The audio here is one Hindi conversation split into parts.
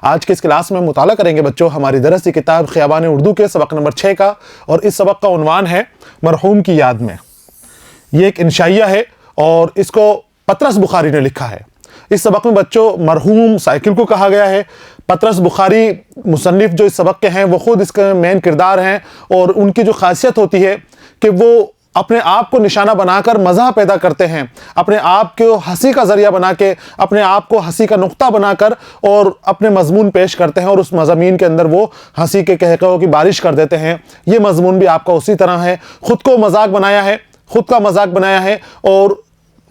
आज के इस क्लास में मुताला करेंगे बच्चों हमारी दरसी किताब ख़ियाबान उर्दू के सबक नंबर 6 का, और इस सबक का उन्वान है मरहूम की याद में। ये एक इंशाइया है और इसको पतरस बुखारी ने लिखा है। इस सबक में बच्चों मरहूम साइकिल को कहा गया है। पतरस बुखारी मुसन्निफ जो इस सबक के हैं वो खुद इसके मेन किरदार हैं, और उनकी जो खासियत होती है कि वो अपने आप को निशाना बनाकर मज़ा पैदा करते हैं, अपने आप को हंसी का ज़रिया बना के, अपने आप को हंसी का नुक्ता बनाकर और अपने मजमून पेश करते हैं, और उस मज़ामीन के अंदर वो हंसी के कहकहों की बारिश कर देते हैं। ये मजमून भी आपका उसी तरह है, ख़ुद को मजाक बनाया है, ख़ुद का मजाक बनाया है, और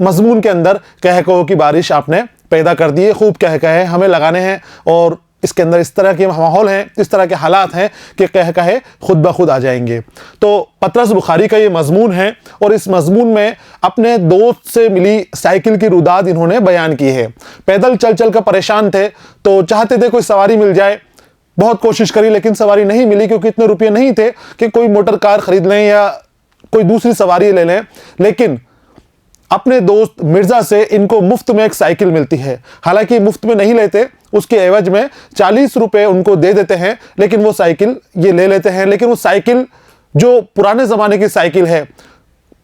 मजमून के अंदर कहकहों की बारिश आपने पैदा कर दी है। खूब कहकहे हमें लगाने हैं, और इसके अंदर इस तरह के माहौल हैं, इस तरह के हालात हैं कि कहकहे खुद ब खुद आ जाएंगे। तो पतरस बुखारी का ये मजमून है, और इस मजमून में अपने दोस्त से मिली साइकिल की रुदाद इन्होंने बयान की है। पैदल चल चल कर परेशान थे, तो चाहते थे कोई सवारी मिल जाए, बहुत कोशिश करी लेकिन सवारी नहीं मिली, क्योंकि इतने रुपये नहीं थे कि कोई मोटर कार खरीद लें या कोई दूसरी सवारी ले लें। लेकिन अपने दोस्त मिर्ज़ा से इनको मुफ्त में एक साइकिल मिलती है। हालांकि मुफ्त में नहीं लेते, उसके एवज में 40 रुपये उनको दे देते हैं, लेकिन वो साइकिल ये ले लेते हैं। लेकिन वो साइकिल जो पुराने ज़माने की साइकिल है,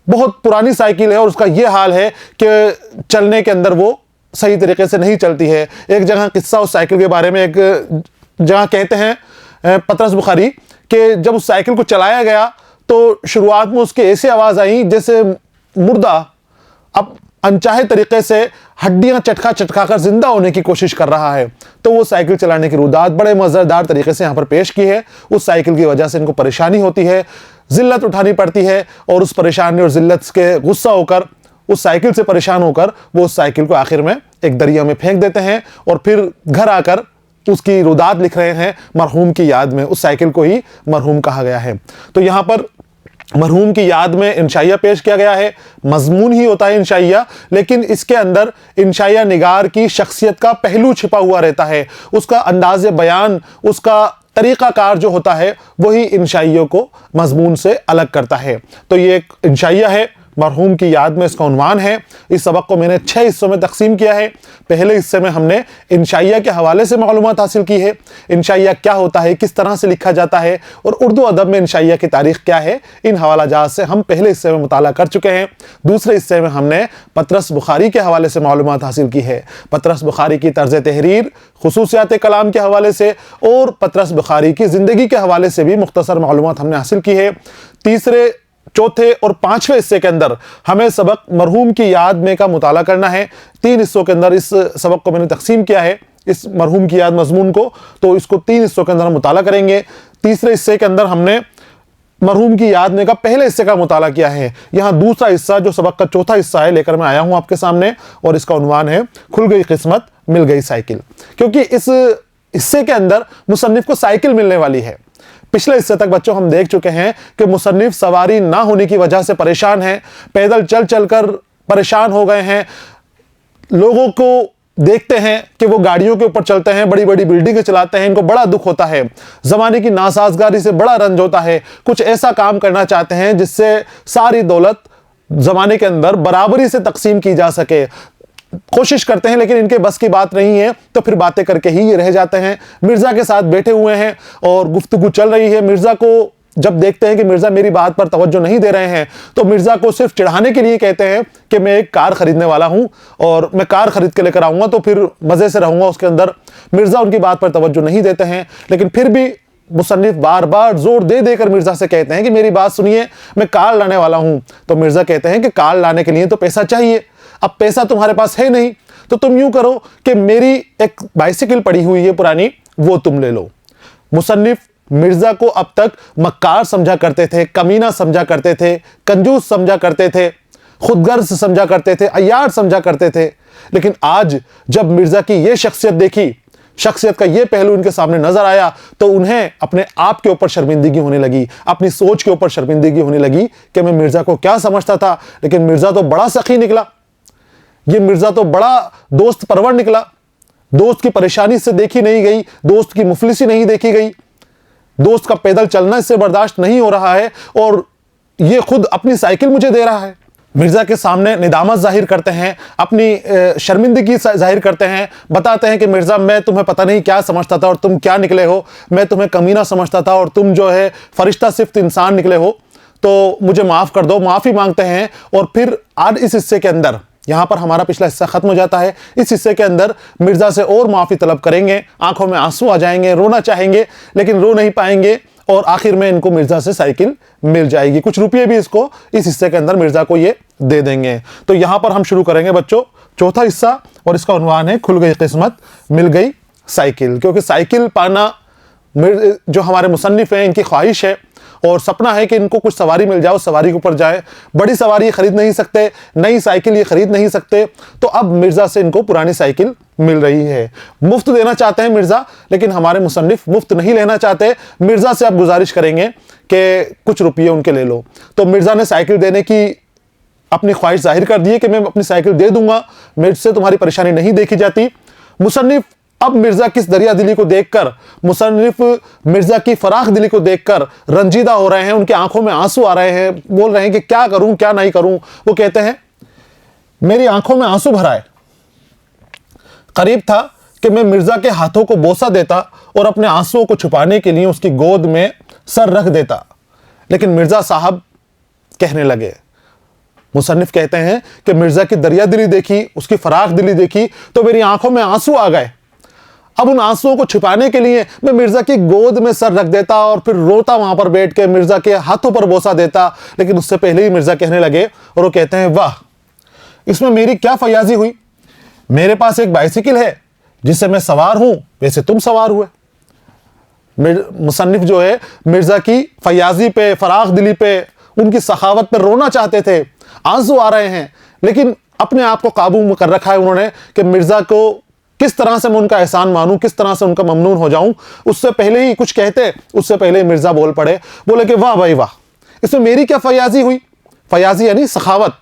बहुत पुरानी साइकिल है, और उसका ये हाल है कि चलने के अंदर वो सही तरीके से नहीं चलती है। एक जगह किस्सा उस साइकिल के बारे में, एक जगह कहते हैं पतरस बुखारी कि जब उस साइकिल को चलाया गया तो शुरुआत में उसकी ऐसी आवाज़ आई जैसे मुर्दा अब अनचाहे तरीके से हड्डियां चटका चटका कर जिंदा होने की कोशिश कर रहा है। तो वो साइकिल चलाने की रुदात बड़े मज़ेदार तरीके से यहाँ पर पेश की है। उस साइकिल की वजह से इनको परेशानी होती है, जिल्लत उठानी पड़ती है, और उस परेशानी और जिल्लत के गुस्सा होकर, उस साइकिल से परेशान होकर वो उस साइकिल को आखिर में एक दरिया में फेंक देते हैं, और फिर घर आकर उसकी रुदात लिख रहे हैं मरहूम की याद में। उस साइकिल को ही मरहूम कहा गया है। तो यहाँ पर मरहूम की याद में इंशाइया पेश किया गया है। मजमून ही होता है इंशाइया, लेकिन इसके अंदर इंशाइया निगार की शख्सियत का पहलू छिपा हुआ रहता है। उसका अंदाज़ बयान, उसका तरीक़ाकार जो होता है, वही इंशाइयों को मजमून से अलग करता है। तो ये एक इंशाइया है, मरहूम की याद में इसका उन्वान है। इस सबक को मैंने 6 हिस्सों में तकसीम किया है। पहले हिस्से में हमने इंशाइया के हवाले से मालूमात हासिल की है, इंशाइया क्या होता है, किस तरह से लिखा जाता है, और उर्दू अदब में इंशाइया की तारीख़ क्या है। इन हवालाजात से हम पहले हिस्से में मुताला कर चुके हैं। दूसरे हिस्से में हमने पतरस बुखारी के हवाले से मालूमात हासिल की है, पतरस बुखारी की तर्ज तहरीर, खुसूसियात कलाम के हवाले से, और पतरस बुखारी की ज़िंदगी के हवाले से भी मुख्तसर मालूमात हमने हासिल की है। तीसरे, चौथे और 5वें हिस्से के अंदर हमें सबक मरहूम की याद में का मुताला करना है। 3 हिस्सों के अंदर इस सबक को मैंने तकसीम किया है, इस मरहूम की याद मजमून को, तो इसको 3 हिस्सों के अंदर हम मुताला करेंगे। तीसरे हिस्से के अंदर हमने मरहूम की याद में का पहले हिस्से का मुताला किया है। यहाँ दूसरा हिस्सा जो सबक का चौथा हिस्सा है लेकर मैं आया हूँ आपके सामने, और इसका उन्वान है खुल गई किस्मत मिल गई साइकिल। क्योंकि इस हिस्से के अंदर मुसन्निफ को साइकिल मिलने वाली है। पिछले हिस्से तक बच्चों हम देख चुके हैं कि मुसन्निफ सवारी ना होने की वजह से परेशान है, पैदल चल चल कर परेशान हो गए हैं। लोगों को देखते हैं कि वो गाड़ियों के ऊपर चलते हैं, बड़ी बड़ी बिल्डिंगें चलाते हैं, इनको बड़ा दुख होता है, ज़माने की नासाजगारी से बड़ा रंज होता है। कुछ ऐसा काम करना चाहते हैं जिससे सारी दौलत ज़माने के अंदर बराबरी से तकसीम की जा सके। कोशिश करते हैं, लेकिन इनके बस की बात नहीं है, तो फिर बातें करके ही ये रह जाते हैं। मिर्ज़ा के साथ बैठे हुए हैं और गुफ्तगू चल रही है। मिर्ज़ा को जब देखते हैं कि मिर्ज़ा मेरी बात पर तवज्जो नहीं दे रहे हैं, तो मिर्ज़ा को सिर्फ चिढ़ाने के लिए कहते हैं कि मैं एक कार खरीदने वाला हूं और मैं कार खरीद के लेकर आऊँगा, तो फिर मज़े से रहूँगा उसके अंदर। मिर्ज़ा उनकी बात पर तवज्जो नहीं देते हैं, लेकिन फिर भी मुसन्निफ बार बार जोर दे देकर मिर्ज़ा से कहते हैं कि मेरी बात सुनिए, मैं कार लाने वाला हूँ। तो मिर्ज़ा कहते हैं कि कार लाने के लिए तो पैसा चाहिए, अब पैसा तुम्हारे पास है नहीं, तो तुम यूं करो कि मेरी एक बाइसिकल पड़ी हुई है पुरानी, वो तुम ले लो। मुसन्निफ मिर्ज़ा को अब तक मक्कार समझा करते थे, कमीना समझा करते थे, कंजूस समझा करते थे, खुदगर्ज समझा करते थे, अय्यार समझा करते थे। लेकिन आज जब मिर्ज़ा की ये शख्सियत देखी, शख्सियत का ये पहलू इनके सामने नजर आया, तो उन्हें अपने आप के ऊपर शर्मिंदगी होने लगी, अपनी सोच के ऊपर शर्मिंदगी होने लगी कि मैं मिर्ज़ा को क्या समझता था, लेकिन मिर्ज़ा तो बड़ा सखी निकला, ये मिर्ज़ा तो बड़ा दोस्त परवर निकला। दोस्त की परेशानी से देखी नहीं गई, दोस्त की मुफलिसी नहीं देखी गई, दोस्त का पैदल चलना इससे बर्दाश्त नहीं हो रहा है, और ये खुद अपनी साइकिल मुझे दे रहा है। मिर्ज़ा के सामने निदामत जाहिर करते हैं, अपनी शर्मिंदगी जाहिर करते हैं, बताते हैं कि मिर्ज़ा मैं तुम्हें पता नहीं क्या समझता था और तुम क्या निकले हो, मैं तुम्हें कमीना समझता था और तुम जो है फरिश्ता सिफ्त इंसान निकले हो, तो मुझे माफ़ कर दो। माफ़ी मांगते हैं और फिर आज इस हिस्से के अंदर, यहाँ पर हमारा पिछला हिस्सा ख़त्म हो जाता है, इस हिस्से के अंदर मिर्ज़ा से और माफ़ी तलब करेंगे, आंखों में आंसू आ जाएंगे, रोना चाहेंगे लेकिन रो नहीं पाएंगे और आखिर में इनको मिर्ज़ा से साइकिल मिल जाएगी। कुछ रुपये भी इसको इस हिस्से के अंदर मिर्ज़ा को ये दे देंगे। तो यहाँ पर हम शुरू करेंगे बच्चों चौथा हिस्सा और इसका उन्वान है खुल गई किस्मत मिल गई साइकिल। क्योंकि साइकिल पाना जो हमारे मुसन्निफ हैं इनकी ख्वाहिश है और सपना है कि इनको कुछ सवारी मिल जाए, सवारी के ऊपर जाए। बड़ी सवारी ये खरीद नहीं सकते, नई साइकिल ये खरीद नहीं सकते, तो अब मिर्ज़ा से इनको पुरानी साइकिल मिल रही है। मुफ्त देना चाहते हैं मिर्ज़ा, लेकिन हमारे मुसन्निफ मुफ्त नहीं लेना चाहते। मिर्ज़ा से अब गुजारिश करेंगे कि कुछ रुपये उनके ले लो। तो मिर्ज़ा ने साइकिल देने की अपनी ख्वाहिश जाहिर कर दी है कि मैं अपनी साइकिल दे दूंगा, मुझसे तुम्हारी परेशानी नहीं देखी जाती। मुसन्निफ अब मिर्ज़ा की दरिया दिली को देखकर, मुसन्निफ मिर्ज़ा की फराख दिली को देखकर रंजीदा हो रहे हैं, उनकी आंखों में आंसू आ रहे हैं, बोल रहे हैं कि क्या करूं क्या नहीं करूं। वो कहते हैं मेरी आंखों में आंसू भर आए, करीब था कि मैं मिर्ज़ा के हाथों को बोसा देता और अपने आंसुओं को छुपाने के लिए उसकी गोद में सर रख देता, लेकिन मिर्ज़ा साहब कहने लगे। मुसन्निफ कहते हैं कि मिर्ज़ा की दरिया दिली देखी, उसकी फराख दिली देखी तो मेरी आंखों में आंसू आ गए। अब उन आंसुओं को छिपाने के लिए मैं मिर्ज़ा की गोद में सर रख देता और फिर रोता वहां पर बैठ के, मिर्ज़ा के हाथों पर बोसा देता। लेकिन उससे पहले ही मिर्ज़ा कहने लगे और वो कहते हैं वाह, इसमें मेरी क्या फयाजी हुई। मेरे पास एक बाइसिकल है जिससे मैं सवार हूं, वैसे तुम सवार हुए। मुसन्निफ जो है मिर्ज़ा की फयाजी पे, फराख दिली पे, उनकी सखावत पर रोना चाहते थे, आंसू आ रहे हैं, लेकिन अपने आप को काबू में कर रखा है उन्होंने कि मिर्ज़ा को किस तरह से मैं उनका एहसान मानूं, किस तरह से उनका ममनून हो जाऊं। उससे पहले ही कुछ कहते, उससे पहले ही मिर्ज़ा बोल पड़े, बोले कि वाह भाई वाह, इसमें मेरी क्या फयाजी हुई। फयाजी यानी सखावत,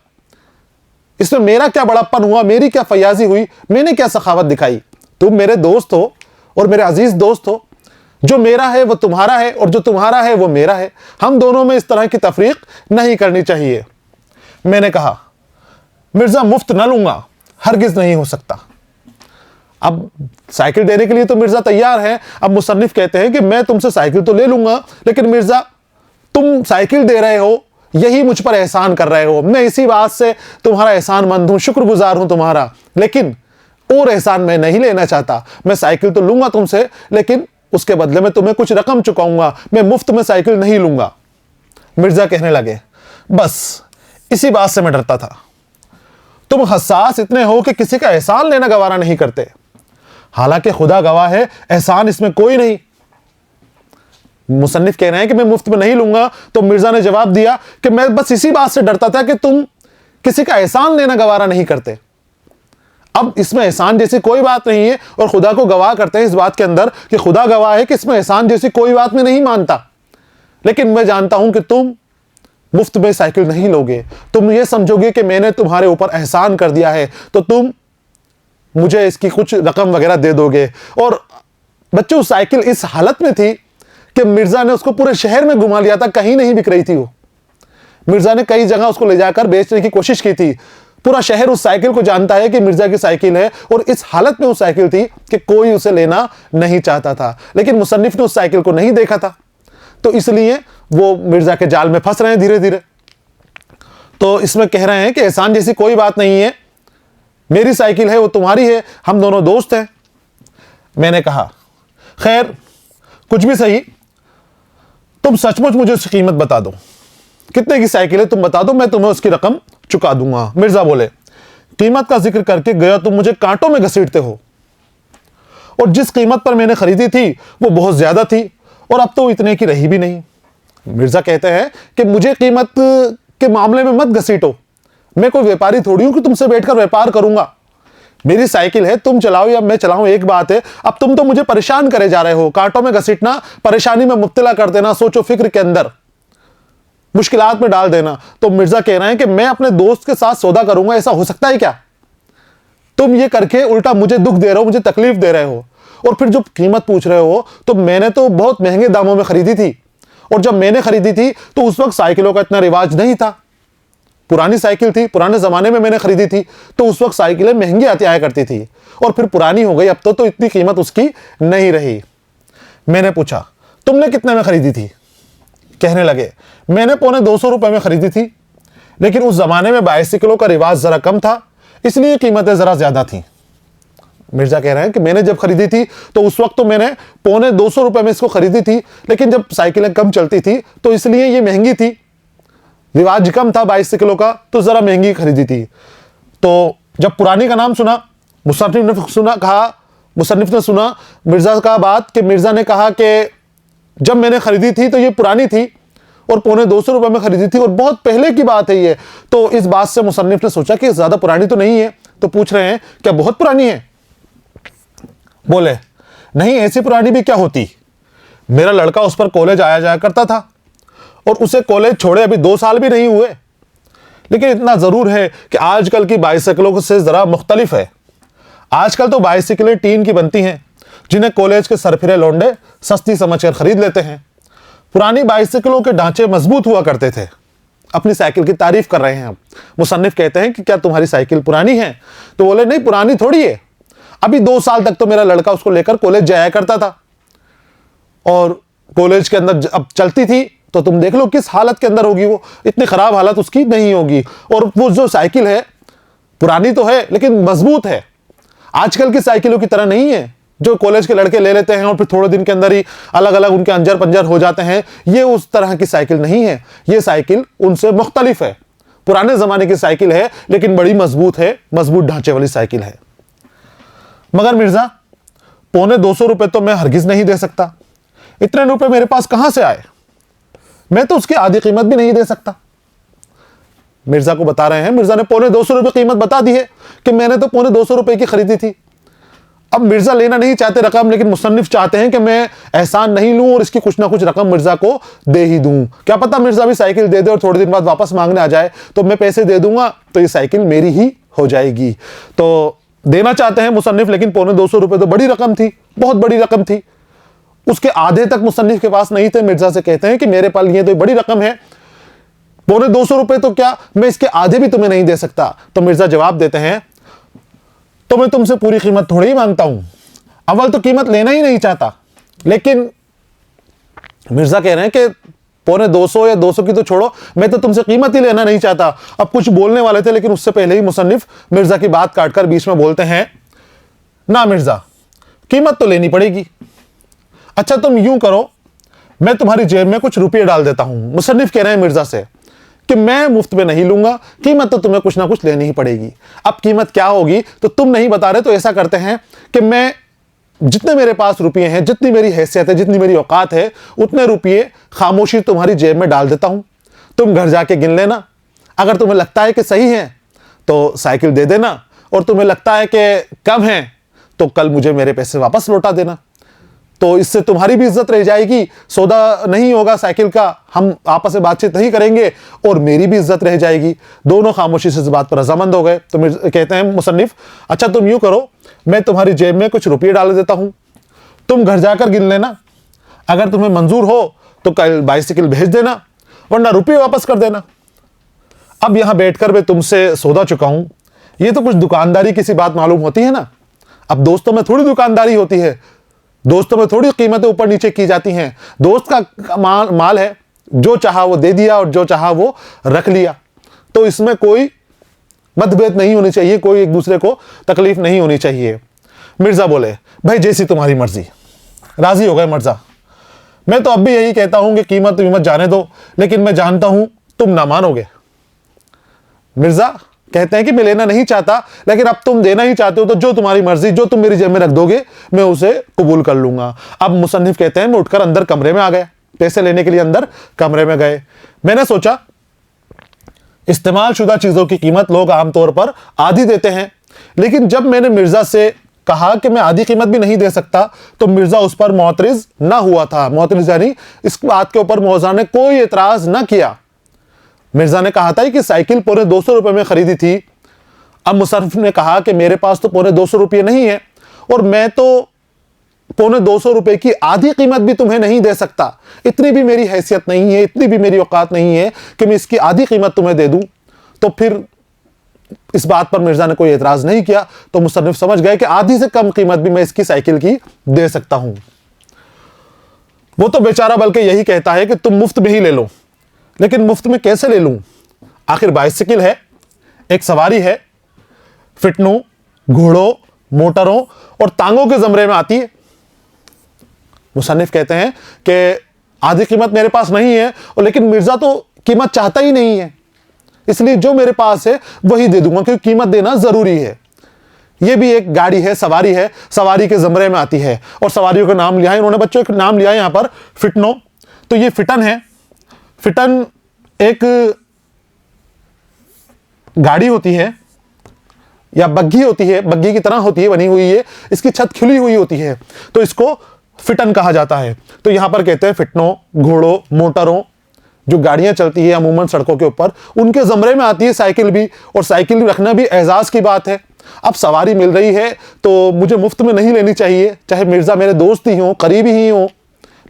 इसमें मेरा क्या बड़प्पन हुआ, मेरी क्या फयाजी हुई, मैंने क्या सखावत दिखाई। तुम मेरे दोस्त हो और मेरे अजीज दोस्त हो, जो मेरा है वो तुम्हारा है और जो तुम्हारा है वो मेरा है, हम दोनों में इस तरह की तफरीक नहीं करनी चाहिए। मैंने कहा मिर्ज़ा मुफ्त न लूंगा, हरगिज नहीं हो सकता। अब साइकिल देने के लिए तो मिर्ज़ा तैयार है। अब मुसन्निफ कहते हैं कि मैं तुमसे साइकिल तो ले लूंगा, लेकिन मिर्ज़ा तुम साइकिल दे रहे हो, यही मुझ पर एहसान कर रहे हो, मैं इसी बात से तुम्हारा एहसानमंद हूं, शुक्रगुजार हूं तुम्हारा, लेकिन और एहसान मैं नहीं लेना चाहता। मैं साइकिल तो लूंगा तुमसे, लेकिन उसके बदले में तुम्हें कुछ रकम चुकाऊंगा, मैं मुफ्त में साइकिल नहीं लूंगा। मिर्ज़ा कहने लगे बस इसी बात से मैं डरता था, तुम हसास इतने हो कि किसी का एहसान लेना गवारा नहीं करते। हालांकि खुदा गवाह है, एहसान इसमें कोई नहीं। मुसन्निफ कह रहे हैं कि मैं मुफ्त में नहीं लूंगा, तो मिर्ज़ा ने जवाब दिया कि मैं बस इसी बात से डरता था कि तुम किसी का एहसान लेना गवारा नहीं करते। अब इसमें एहसान जैसी कोई बात नहीं है और खुदा को गवाह करते हैं इस बात के अंदर कि खुदा गवाह है कि इसमें एहसान जैसी कोई बात मैं नहीं मानता, लेकिन मैं जानता हूं कि तुम मुफ्त में साइकिल नहीं लोगे, तुम ये समझोगे कि मैंने तुम्हारे ऊपर एहसान कर दिया है, तो तुम मुझे इसकी कुछ रकम वगैरह दे दोगे। और बच्चों साइकिल इस हालत में थी कि मिर्ज़ा ने उसको पूरे शहर में घुमा लिया था, कहीं नहीं बिक रही थी वो। मिर्ज़ा ने कई जगह उसको ले जाकर बेचने की कोशिश की थी, पूरा शहर उस साइकिल को जानता है कि मिर्ज़ा की साइकिल है, और इस हालत में वो साइकिल थी कि कोई उसे लेना नहीं चाहता था। लेकिन मुसन्निफ ने उस साइकिल को नहीं देखा था, तो इसलिए वो मिर्ज़ा के जाल में फंस रहे हैं धीरे धीरे। तो इसमें कह रहे हैं कि एहसान जैसी कोई बात नहीं है, मेरी साइकिल है वो तुम्हारी है, हम दोनों दोस्त हैं। मैंने कहा खैर कुछ भी सही, तुम सचमुच मुझे उसकी कीमत बता दो, कितने की साइकिल है तुम बता दो, मैं तुम्हें उसकी रकम चुका दूंगा। मिर्ज़ा बोले कीमत का जिक्र करके गया तुम मुझे कांटों में घसीटते हो, और जिस कीमत पर मैंने खरीदी थी वो बहुत ज्यादा थी और अब तो इतने की रही भी नहीं। मिर्ज़ा कहते हैं कि मुझे कीमत के मामले में मत घसीटो, मैं कोई व्यापारी थोड़ी हूं कि तुमसे बैठकर व्यापार करूंगा। मेरी साइकिल है, तुम चलाओ या मैं चलाऊं एक बात है, अब तुम तो मुझे परेशान करे जा रहे हो, कांटों में घसीटना, परेशानी में मुब्तला कर देना, सोचो फिक्र के अंदर मुश्किलात में डाल देना। तो मिर्ज़ा कह रहे हैं कि मैं अपने दोस्त के साथ सौदा करूंगा, ऐसा हो सकता है क्या? तुम ये करके उल्टा मुझे दुख दे रहे हो, मुझे तकलीफ दे रहे हो, और फिर जो कीमत पूछ रहे हो तो मैंने तो बहुत महंगे दामों में खरीदी थी, और जब मैंने खरीदी थी तो उस वक्त साइकिलों का इतना रिवाज नहीं था। पुरानी साइकिल थी, पुराने ज़माने में मैंने खरीदी थी, तो उस वक्त साइकिलें महंगी आती आया करती थी और फिर पुरानी हो गई, अब तो इतनी कीमत उसकी नहीं रही। मैंने पूछा तुमने कितने में खरीदी थी? कहने लगे मैंने ₹250 में खरीदी थी, लेकिन उस ज़माने में बाइसिकलों का रिवाज ज़रा कम था, इसलिए कीमतें ज़रा ज़्यादा थी। मिर्ज़ा कह रहे हैं कि मैंने जब खरीदी थी तो उस वक्त तो मैंने ₹250 में इसको खरीदी थी, लेकिन जब साइकिलें कम चलती थी तो इसलिए ये महंगी थी, रिवाज कम था बाइसिकलों का, तो ज़रा महंगी खरीदी थी। तो जब पुरानी का नाम सुना, मुसन्निफ ने सुना मिर्ज़ा का बात, कि मिर्ज़ा ने कहा कि जब मैंने खरीदी थी तो ये पुरानी थी और ₹250 में खरीदी थी और बहुत पहले की बात है ये। तो इस बात से मुसन्निफ ने सोचा कि ज़्यादा पुरानी तो नहीं है, तो पूछ रहे हैं क्या बहुत पुरानी है? बोले नहीं, ऐसी पुरानी भी क्या होती, मेरा लड़का उस पर कॉलेज आया जाया करता था और उसे कॉलेज छोड़े अभी 2 साल भी नहीं हुए। लेकिन इतना ज़रूर है कि आजकल की बाइसिकलों से ज़रा मुख्तलिफ है। आजकल तो बाइसिकलें टीन की बनती हैं, जिन्हें कॉलेज के सरफिरे लौंडे सस्ती समझकर खरीद लेते हैं। पुरानी बाइसिकलों के ढांचे मजबूत हुआ करते थे। अपनी साइकिल की तारीफ कर रहे हैं हम। मुसन्निफ कहते हैं कि क्या तुम्हारी साइकिल पुरानी है? तो बोले नहीं, पुरानी थोड़ी है, अभी 2 साल तक तो मेरा लड़का उसको लेकर कॉलेज जाया करता था और कॉलेज के अंदर अब चलती थी तो तुम देख लो किस हालत के अंदर होगी, वो इतनी खराब हालत उसकी नहीं होगी। और वो जो साइकिल है पुरानी तो है लेकिन मजबूत है, आजकल की साइकिलों की तरह नहीं है जो कॉलेज के लड़के ले लेते हैं और फिर थोड़े दिन के अंदर ही अलग अलग उनके अंजर पंजर हो जाते हैं। ये उस तरह की साइकिल नहीं है, ये साइकिल उनसे मुख्तलिफ है, पुराने जमाने की साइकिल है लेकिन बड़ी मजबूत है, मजबूत ढांचे वाली साइकिल है। मगर मिर्जा ₹250 तो मैं हरगिज नहीं दे सकता, इतने रुपए मेरे पास कहां से आए? मैं तो उसकी आधी कीमत भी नहीं दे सकता। मिर्जा को बता रहे हैं, मिर्जा ने ₹250 कीमत बता दी है कि मैंने तो ₹250 की खरीदी थी। अब मिर्जा लेना नहीं चाहते रकम, लेकिन मुसन्निफ चाहते हैं कि मैं एहसान नहीं लूं और इसकी कुछ ना कुछ रकम मिर्जा को दे ही दूं। क्या पता मिर्जा भी साइकिल दे दे और थोड़े दिन बाद वापस मांगने आ जाए, तो मैं पैसे दे दूंगा तो ये साइकिल मेरी ही हो जाएगी। तो देना चाहते हैं मुसन्निफ, लेकिन ₹250 तो बड़ी रकम थी, बहुत बड़ी रकम थी। उसके आधे तक मुसन्निफ के पास नहीं थे। मिर्जा से कहते हैं कि मेरे पास ये तो बड़ी रकम है, ₹250 तो क्या, मैं इसके आधे भी तुम्हें नहीं दे सकता। तो मिर्जा जवाब देते हैं, तो मैं तुमसे पूरी कीमत थोड़ी ही मांगता हूं, अव्वल तो कीमत लेना ही नहीं चाहता। लेकिन मिर्जा कह रहे हैं कि ₹250 या 200 की तो छोड़ो, मैं तो तुमसे कीमत ही लेना नहीं चाहता। अब कुछ बोलने वाले थे, लेकिन उससे पहले ही मुसन्निफ मिर्जा की बात काटकर बीच में बोलते हैं, ना मिर्जा, कीमत तो लेनी पड़ेगी। अच्छा तुम यूं करो, मैं तुम्हारी जेब में कुछ रुपये डाल देता हूं। मुसन्निफ कह रहे हैं मिर्जा से कि मैं मुफ्त में नहीं लूंगा, कीमत तो तुम्हें कुछ ना कुछ लेनी ही पड़ेगी। अब कीमत क्या होगी तो तुम नहीं बता रहे, तो ऐसा करते हैं कि मैं जितने मेरे पास रुपये हैं, जितनी मेरी हैसियत है, जितनी मेरी औकात है, उतने रुपये खामोशी तुम्हारी जेब में डाल देता हूं। तुम घर जाके गिन लेना, अगर तुम्हें लगता है कि सही है तो साइकिल दे देना, और तुम्हें लगता है कि कम है तो कल मुझे मेरे पैसे वापस लौटा देना। तो इससे तुम्हारी भी इज्जत रह जाएगी, सौदा नहीं होगा साइकिल का, हम आपस में बातचीत नहीं करेंगे, और मेरी भी इज्जत रह जाएगी। दोनों खामोशी से इस बात पर रजामंद हो गए। तो कहते हैं मुसन्निफ, अच्छा तुम यूं करो, मैं तुम्हारी जेब में कुछ रुपये डाल देता हूं, तुम घर जाकर गिन लेना, अगर तुम्हें मंजूर हो तो कल बाइसिकल भेज देना, वरना रुपये वापस कर देना। अब यहां बैठकर मैं तुमसे सौदा चुकाऊं, ये तो कुछ दुकानदारी की सी बात मालूम होती है ना। अब दोस्तों में थोड़ी दुकानदारी होती है, दोस्तों में थोड़ी कीमतें ऊपर नीचे की जाती हैं। दोस्त का माल है, जो चाहा वो दे दिया और जो चाहा वो रख लिया, तो इसमें कोई मतभेद नहीं होनी चाहिए, कोई एक दूसरे को तकलीफ नहीं होनी चाहिए। मिर्जा बोले, भाई जैसी तुम्हारी मर्जी। राजी हो गए मिर्जा। मैं तो अब भी यही कहता हूं कि कीमत जाने दो, लेकिन मैं जानता हूं तुम ना मानोगे। मिर्जा कहते हैं कि मैं लेना नहीं चाहता, लेकिन अब तुम देना ही चाहते हो तो जो तुम्हारी मर्जी, जो तुम मेरी जेब में रख दोगे मैं उसे कबूल कर लूंगा। अब मुसन्निफ कहते हैं मैं उठकर अंदर कमरे में आ गया, पैसे लेने के लिए अंदर कमरे में गए। मैंने सोचा इस्तेमाल शुदा चीजों की कीमत लोग आमतौर पर आधी देते हैं, लेकिन जब मैंने मिर्जा से कहा कि मैं आधी कीमत भी नहीं दे सकता, तो मिर्जा उस पर मोतरिज ना हुआ था। मोतरिज यानी इस बात के ऊपर मौजा ने कोई एतराज ना किया। मिर्जा ने कहा था कि साइकिल ₹250 में खरीदी थी। अब मुसन्निफ ने कहा कि मेरे पास तो ₹250 नहीं है, और मैं तो ₹250 की आधी कीमत भी तुम्हें नहीं दे सकता। इतनी भी मेरी हैसियत नहीं है, इतनी भी मेरी औकात नहीं है कि मैं इसकी आधी कीमत तुम्हें दे दूं। तो फिर इस बात पर मिर्जा ने कोई एतराज नहीं किया। तो मुसन्निफ समझ गए कि आधी से कम कीमत भी मैं इसकी साइकिल की दे सकता हूं। वो तो बेचारा बल्कि यही कहता है कि तुम मुफ्त में ही ले लो, लेकिन मुफ्त में कैसे ले लूं? आखिर बाइसिकल है, एक सवारी है, फिटनों, घोड़ों, मोटरों और तांगों के जमरे में आती है। मुसन्निफ कहते हैं कि आधी कीमत मेरे पास नहीं है, और लेकिन मिर्जा तो कीमत चाहता ही नहीं है, इसलिए जो मेरे पास है वही दे दूंगा, क्योंकि कीमत देना जरूरी है। यह भी एक गाड़ी है, सवारी के जमरे में आती है। और सवारियों का नाम लिया है इन्होंने, बच्चों का नाम लिया है यहां पर फिटनो। तो ये फिटन है। फिटन एक गाड़ी होती है या बग्घी होती है, बग्घी की तरह होती है, बनी हुई है, इसकी छत खुली हुई होती है, तो इसको फिटन कहा जाता है। तो यहां पर कहते हैं फिटनो, घोड़ों, मोटरों, जो गाड़ियां चलती है अमूमन सड़कों के ऊपर, उनके जमरे में आती है साइकिल भी। और साइकिल रखना भी एजाज की बात है। अब सवारी मिल रही है तो मुझे मुफ्त में नहीं लेनी चाहिए, चाहे मिर्जा मेरे दोस्त ही हो, करीबी ही हो,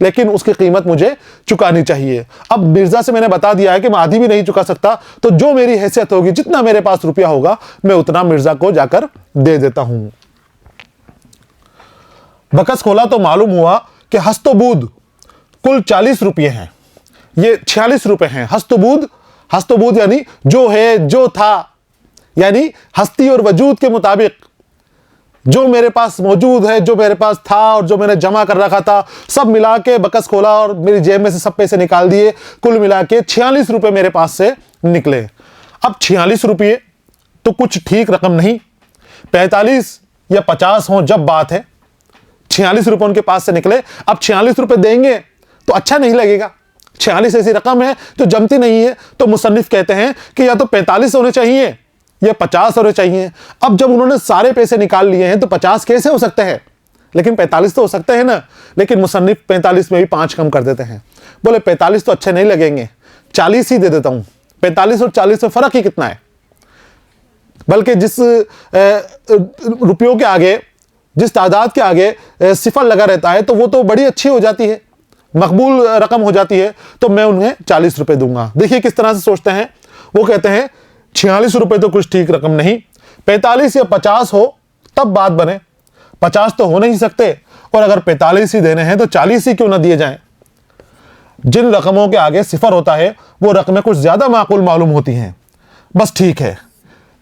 लेकिन उसकी कीमत मुझे चुकानी चाहिए। अब मिर्जा से मैंने बता दिया है कि मैं आधी भी नहीं चुका सकता, तो जो मेरी हैसियत होगी, जितना मेरे पास रुपया होगा, मैं उतना मिर्जा को जाकर दे देता हूं। बकस खोला तो मालूम हुआ कि हस्तबूद कुल 40 रुपये हैं, ये 46 रुपए हैं। हस्तबूद यानी जो है, जो था, यानी हस्ती और वजूद के मुताबिक जो मेरे पास मौजूद है, जो मेरे पास था और जो मैंने जमा कर रखा था, सब मिला के बकस खोला और मेरी जेब में से सब पैसे निकाल दिए। कुल मिला के 46 रुपए मेरे पास से निकले। अब 46 रुपये तो कुछ ठीक रकम नहीं, 45 या 50 हो जब बात है। 46 रुपए उनके पास से निकले। अब 46 रुपए देंगे तो अच्छा नहीं लगेगा, 46 ऐसी रकम है जो जमती नहीं है। तो मुसन्निफ कहते हैं कि या तो 45 होने चाहिए या 50 होने चाहिए। अब जब उन्होंने सारे पैसे निकाल लिए हैं तो 50 कैसे हो सकते हैं, लेकिन 45 तो हो सकते हैं ना। लेकिन मुसन्निफ 45 में भी 5 कम कर देते हैं। बोले 45 तो अच्छे नहीं लगेंगे, 40 ही दे देता हूं। 45 और 40 में फर्क ही कितना है, बल्कि जिस रुपयों के आगे, जिस तादाद के आगे सिफर लगा रहता है, तो वो तो बड़ी अच्छी हो जाती है, मकबूल रकम हो जाती है। तो मैं उन्हें 40 रुपए दूंगा। देखिए किस तरह से सोचते हैं। वो कहते हैं 46 रुपए तो कुछ ठीक रकम नहीं, 45 या 50 हो तब बात बने। 50 तो हो नहीं सकते, और अगर 45 ही देने हैं तो 40 ही क्यों ना दिए जाएं। जिन रकमों के आगे सिफर होता है वो रकमें कुछ ज्यादा माकूल मालूम होती हैं। बस ठीक है,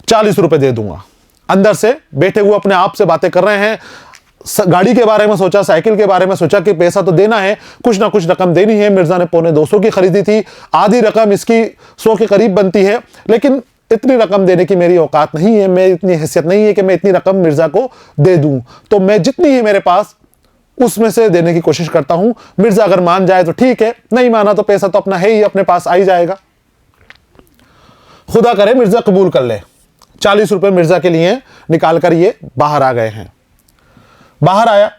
40 रुपए दे दूंगा। अंदर से बैठे हुए अपने आप से बातें कर रहे हैं, गाड़ी के बारे में सोचा, साइकिल के बारे में सोचा कि पैसा तो देना है, कुछ ना कुछ रकम देनी है। मिर्जा ने 250 की खरीदी थी, आधी रकम इसकी 100 के करीब बनती है, लेकिन इतनी रकम देने की मेरी औकात नहीं है, मैं इतनी हैसियत नहीं है कि मैं इतनी रकम मिर्जा को दे दूं। तो मैं जितनी है मेरे पास उसमें से देने की कोशिश करता हूं। मिर्जा अगर मान जाए तो ठीक है, नहीं माना तो पैसा तो अपना है ही, अपने पास आ ही जाएगा। खुदा करे मिर्जा कबूल कर ले। 40 रुपए मिर्जा के लिए निकाल कर ये बाहर आ गए हैं। बाहर आया,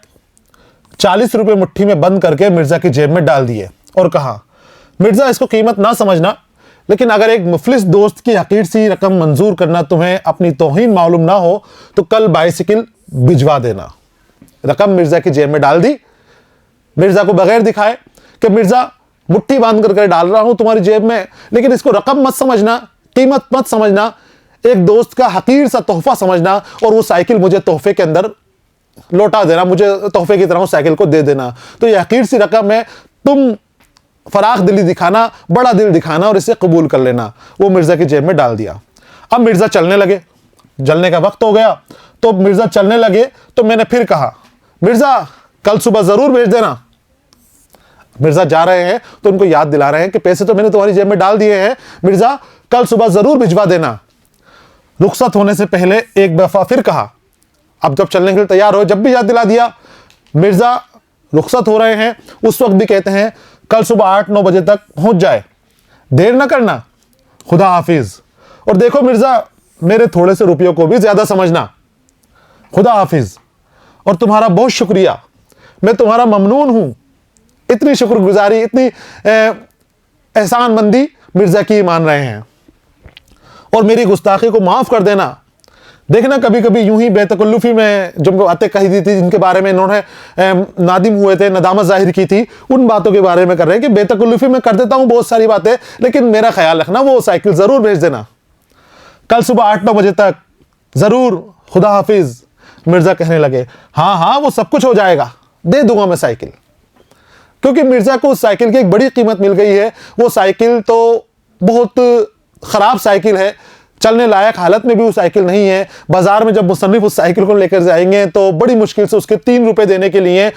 40 रुपए मुट्ठी में बंद करके मिर्जा की जेब में डाल दिए और कहा, मिर्जा इसको कीमत ना समझना, लेकिन अगर एक मुफलिस दोस्त की हकीर सी रकम मंजूर करना तुम्हें अपनी तौहीन मालूम ना हो तो कल बाइसिकल भिजवा देना। रकम मिर्जा की जेब में डाल दी, मिर्जा को बगैर दिखाए कि मिर्जा मुट्ठी बांध करके डाल रहा हूं तुम्हारी जेब में, लेकिन इसको रकम मत समझना, कीमत मत समझना, एक दोस्त का हकीर सा तोहफा समझना, और वो साइकिल मुझे तोहफे के अंदर लौटा देना, मुझे तोहफे की तरह साइकिल को दे देना। तो ये हकीर सी रकम है, तुम फराख दिली दिखाना, बड़ा दिल दिखाना और इसे कबूल कर लेना। वो मिर्जा की जेब में डाल दिया। अब मिर्जा चलने लगे, जलने का वक्त हो गया, तो मिर्जा चलने लगे। तो मैंने फिर कहा, मिर्जा कल सुबह जरूर भेज देना। मिर्जा जा रहे हैं तो उनको याद दिला रहे हैं कि पैसे तो मैंने तुम्हारी जेब में डाल दिए हैं, मिर्जा कल सुबह जरूर भिजवा देना। रुखसत होने से पहले एक दफा फिर कहा। अब जब चलने के लिए तैयार हो, जब भी याद दिला दिया। मिर्जा रुखसत हो रहे हैं, उस वक्त भी कहते हैं कल सुबह 8-9 बजे तक पहुंच जाए, देर ना करना, खुदा हाफिज। और देखो मिर्जा, मेरे थोड़े से रुपयों को भी ज्यादा समझना, खुदा हाफिज। और तुम्हारा बहुत शुक्रिया, मैं तुम्हारा ममनून हूं। इतनी शुक्रगुजारी, इतनी एहसानमंदी मिर्जा की मान रहे हैं, और मेरी गुस्ताखी को माफ कर देना। देखना कभी कभी यूं ही बेतकल्लुफी में जो बातें कही दी थी, जिनके बारे में इन्होंने नादिम हुए थे, नदामत जाहिर की थी, उन बातों के बारे में कर रहे हैं कि बेतकल्लुफी में कर देता हूं बहुत सारी बातें, लेकिन मेरा ख्याल रखना, वो साइकिल जरूर भेज देना। कल सुबह 8-9 बजे तक जरूर, खुदा हाफिज। मिर्जा कहने लगे, हाँ हाँ वो सब कुछ हो जाएगा, दे दूंगा मैं साइकिल। क्योंकि मिर्जा को उस साइकिल की एक बड़ी कीमत मिल गई है। वो साइकिल तो बहुत खराब साइकिल है, चलने लायक हालत में भी वो साइकिल नहीं है। बाजार में जब मुसन्निफ उस साइकिल को लेकर जाएंगे तो बड़ी मुश्किल से उसके 3 रुपए देने के लिए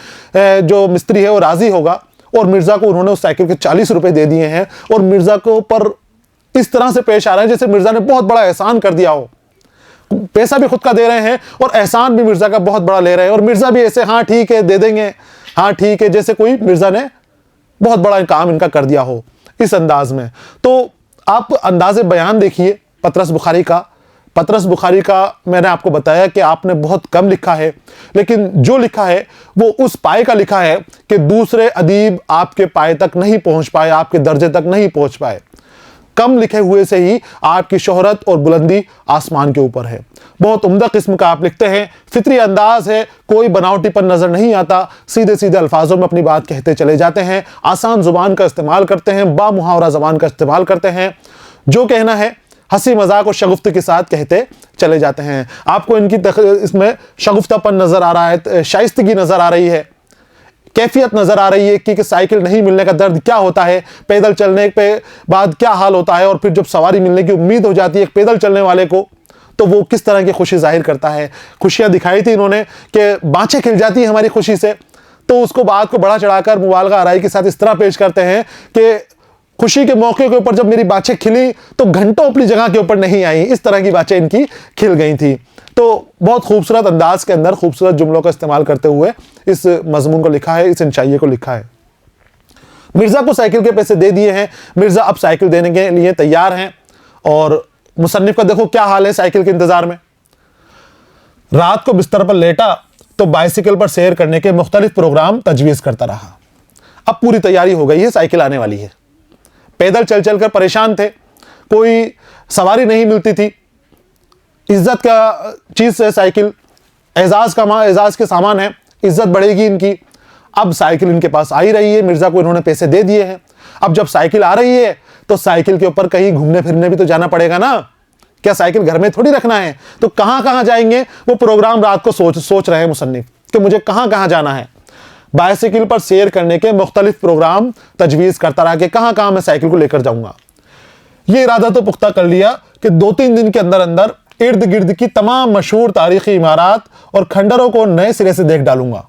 जो मिस्त्री है वो राजी होगा। और मिर्जा को उन्होंने उस साइकिल के 40 रुपए दे दिए हैं। और मिर्जा को पर इस तरह से पेश आ रहे हैं जैसे मिर्जा ने बहुत बड़ा एहसान कर दिया हो। पैसा भी खुद का दे रहे हैं और एहसान भी मिर्जा का बहुत बड़ा ले रहे हैं। और मिर्जा भी ऐसे, हाँ ठीक है दे देंगे, हाँ ठीक है, जैसे कोई मिर्जा ने बहुत बड़ा काम इनका कर दिया हो, इस अंदाज में। तो आप अंदाज़े बयान देखिए पतरस बुखारी का। पतरस बुखारी का मैंने आपको बताया कि आपने बहुत कम लिखा है, लेकिन जो लिखा है वो उस पाए का लिखा है कि दूसरे अदीब आपके पाए तक नहीं पहुंच पाए, आपके दर्जे तक नहीं पहुंच पाए। कम लिखे हुए से ही आपकी शोहरत और बुलंदी आसमान के ऊपर है। बहुत उम्दा किस्म का आप लिखते हैं, फितरी अंदाज है, कोई बनावटीपन नजर नहीं आता, सीधे सीधे अल्फाजों में अपनी बात कहते चले जाते हैं, आसान जुबान का इस्तेमाल करते हैं, बामुहावरा जबान का इस्तेमाल करते हैं, जो कहना है हंसी मजाक और शगुफ्त के साथ कहते चले जाते हैं। आपको इनकी इसमें शगुफ्तापन नजर आ रहा है, शाइस्तगी नजर आ रही है, कैफियत नजर आ रही है कि साइकिल नहीं मिलने का दर्द क्या होता है, पैदल चलने पे बाद क्या हाल होता है, और फिर जब सवारी मिलने की उम्मीद हो जाती है पैदल चलने वाले को तो वो किस तरह की खुशी जाहिर करता है। खुशियां दिखाई थी इन्होंने कि बाँछें खिल जाती है हमारी खुशी से, तो उसको बात को बढ़ा चढ़ाकर मुबालगा आराई के साथ इस तरह पेश करते हैं कि खुशी के मौके के ऊपर जब मेरी बाँछें खिली तो घंटों अपनी जगह के ऊपर नहीं आई, इस तरह की बातें इनकी खिल गई थी। तो बहुत खूबसूरत अंदाज के अंदर खूबसूरत जुमलों का इस्तेमाल करते हुए इस मजमून को लिखा है, इस इंशाइये को लिखा है। मिर्जा को साइकिल के पैसे दे दिए हैं, मिर्जा अब साइकिल देने के लिए तैयार हैं। और मुसन्निफ का देखो क्या हाल है साइकिल के इंतजार में। रात को बिस्तर पर लेटा तो बाइसिकल पर सैर करने के मुख्तलिफ प्रोग्राम तजवीज़ करता रहा। अब पूरी तैयारी हो गई है, साइकिल आने वाली है। पैदल चल चल कर परेशान थे, कोई सवारी नहीं मिलती थी। इज्जत का चीज़ है साइकिल, एजाज के सामान है, इज्जत बढ़ेगी इनकी। अब साइकिल इनके पास आ ही रही है, मिर्जा को इन्होंने पैसे दे दिए हैं। अब जब साइकिल आ रही है तो साइकिल के ऊपर कहीं घूमने फिरने भी तो जाना पड़ेगा ना। क्या साइकिल घर में थोड़ी रखना है, तो कहां कहां जाएंगे वो प्रोग्राम रात को सोच रहे हैं मुसन्निफ कि मुझे कहां कहां जाना है। बाइसिकल पर सैर करने के मुख्तलिफ प्रोग्राम तजवीज़ करता रहा कि कहां कहां मैं साइकिल को लेकर जाऊंगा। ये इरादा तो पुख्ता कर लिया कि 2-3 दिन के अंदर अंदर इर्द गिर्द की तमाम मशहूर तारीखी इमारत और खंडरों को नए सिरे से देख डालूंगा।